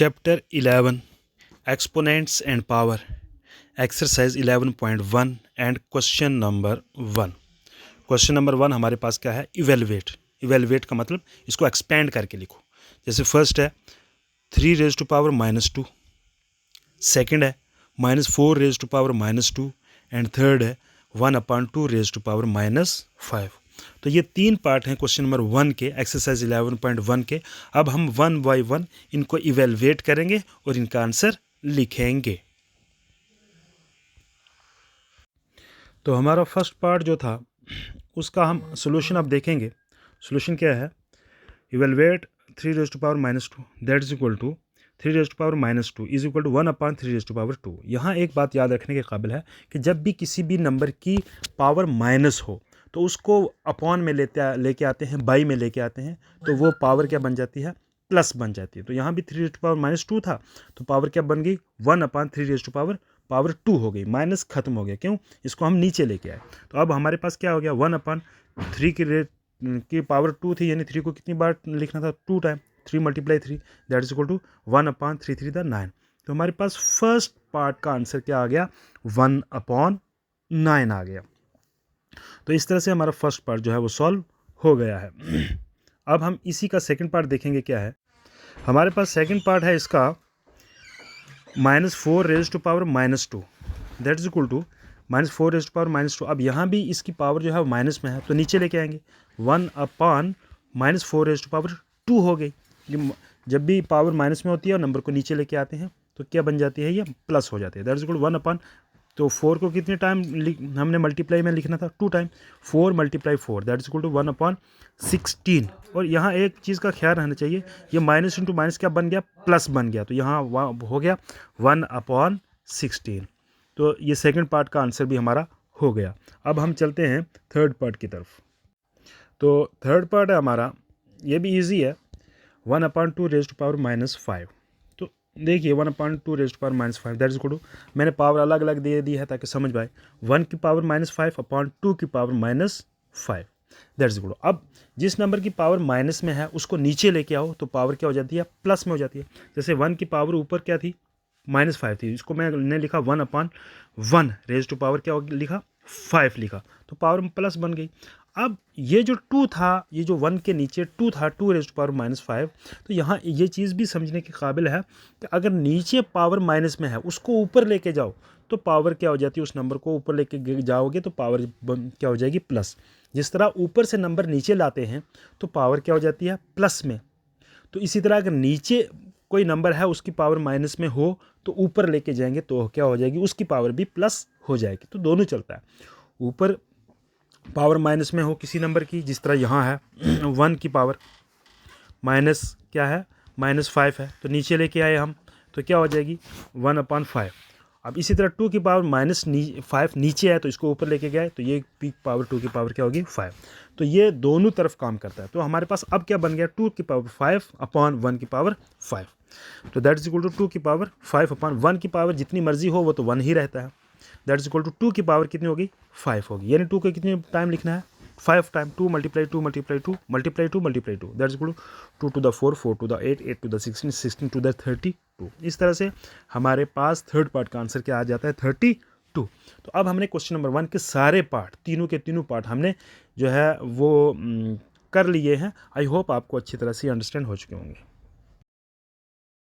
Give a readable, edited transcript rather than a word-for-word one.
Chapter 11 Exponents and Power Exercise 11.1 and Question number 1। Question number 1 हमारे पास क्या है? Evaluate का मतलब इसको एक्सपेंड करके लिखो। जैसे फर्स्ट है 3 रेज टू पावर -2, सेकंड है -4 raise to power -2 and third है 1/2 रेज टू पावर -5। तो ये 3 पार्ट हैं क्वेश्चन नंबर 1 के एक्सरसाइज 11.1 के। अब हम 1 बाय 1 इनको इवेलुएट करेंगे और इनका आंसर लिखेंगे। तो हमारा फर्स्ट पार्ट जो था उसका हम सोल्यूशन अब देखेंगे। सोल्यूशन क्या है? Evaluate 3 raise to power -2 that is equal to 3 raise to power -2 is equal to 1/3 raise to power 2। यहाँ एक बात याद रखने के काबिल है कि जब भी किसी भी नंबर की पावर माइनस हो तो उसको अपॉन में लेके आते हैं, बाई में लेके आते हैं, तो वो पावर क्या बन जाती है? प्लस बन जाती है। तो यहाँ भी 3 रेज टू पावर -2 था तो पावर क्या बन गई? 1/3 रेज टू पावर 2 हो गई। माइनस खत्म हो गया। क्यों? इसको हम नीचे लेके आए। तो अब हमारे पास क्या हो गया? 1/3 की पावर 2 थी, यानी 3 को कितनी बार लिखना था? 2 time. 3 × 3 that is equal to 1/3 9। तो हमारे पास फर्स्ट पार्ट का आंसर क्या आ गया? 1/9 आ गया। तो इस तरह से हमारा फर्स्ट पार्ट जो है वो सॉल्व हो गया है। अब हम इसी का सेकंड पार्ट देखेंगे। क्या है हमारे पास? सेकंड पार्ट है इसका -4 raise to power -2 that is equal to -4 raise to power -2। अब यहाँ भी इसकी पावर जो है वो माइनस में है तो नीचे लेके आएंगे। 1/-4 रेज टू पावर 2 हो गई। जब भी पावर माइनस में होती है और नंबर को नीचे लेके आते हैं तो क्या बन जाती है? ये प्लस हो जाती है। That is equal to 1/। तो 4 को कितने टाइम हमने मल्टीप्लाई में लिखना था? 2 time. 4 × 4 that is equal to 1/16। और यहाँ एक चीज़ का ख्याल रहना चाहिए, ये माइनस इंटू माइनस क्या बन गया? प्लस बन गया। तो यहाँ हो गया 1/16। तो ये सेकंड पार्ट का आंसर भी हमारा हो गया। अब हम चलते हैं थर्ड पार्ट की तरफ। तो थर्ड पार्ट है हमारा, ये भी ईजी है। 1/2 रेज टू पावर -5। तो देखिए 1/2 raise to power -5 that is equal to, मैंने पावर अलग अलग दे दी है ताकि समझ पाए। 1 की पावर -5/2 की power -5 that is equal to. अब जिस नंबर की पावर माइनस में है उसको नीचे लेके आओ तो पावर क्या हो जाती है? प्लस में हो जाती है। जैसे 1 की पावर ऊपर क्या थी? -5 थी, इसको मैंने लिखा 1/1 रेज टू पावर क्या लिखा? 5 लिखा, तो पावर प्लस बन गई। अब ये जो 2 था, ये जो 1 के नीचे 2 था, 2 रेज टू पावर -5, तो यहाँ ये चीज़ भी समझने के काबिल है कि अगर नीचे पावर माइनस में है उसको ऊपर लेके जाओ तो पावर क्या हो जाती है? उस नंबर को ऊपर लेके जाओगे तो पावर क्या हो जाएगी? प्लस। जिस तरह ऊपर से नंबर नीचे लाते हैं तो पावर क्या हो जाती है? प्लस में। तो इसी तरह अगर नीचे कोई नंबर है उसकी पावर माइनस में हो तो ऊपर लेके जाएंगे तो क्या हो जाएगी? उसकी पावर भी प्लस हो जाएगी। तो दोनों चलता है। ऊपर पावर माइनस में हो किसी नंबर की, जिस तरह यहाँ है 1 की पावर माइनस क्या है? -5 है, तो नीचे लेके आए हम तो क्या हो जाएगी? 1/5। अब इसी तरह 2 की पावर -5 नीचे है तो इसको ऊपर लेके गए तो ये पीक पावर 2 की पावर क्या होगी? 5। तो ये दोनों तरफ काम करता है। तो हमारे पास अब क्या बन गया? 2 की पावर 5/1 की पावर 5। तो दैट इज इक्वल टू 2 की पावर 5/1 की पावर जितनी मर्जी हो वो तो 1 ही रहता है। दैट इज इक्वल टू 2 की पावर कितनी होगी? 5 होगी। यानी 2 को कितने टाइम लिखना है? 5 time. 2 × 2 × 2 × 2 × 2 that is equal to 2 to the 4, 4 to the 8, 8 to the 16, 16 to the 32। इस तरह से हमारे पास थर्ड पार्ट का आंसर क्या आ जाता है? 32। तो अब हमने क्वेश्चन नंबर 1 के सारे पार्ट, तीनों के तीनों पार्ट हमने जो है वो कर लिए हैं। आई होप आपको अच्छी तरह से अंडरस्टैंड हो चुके होंगे।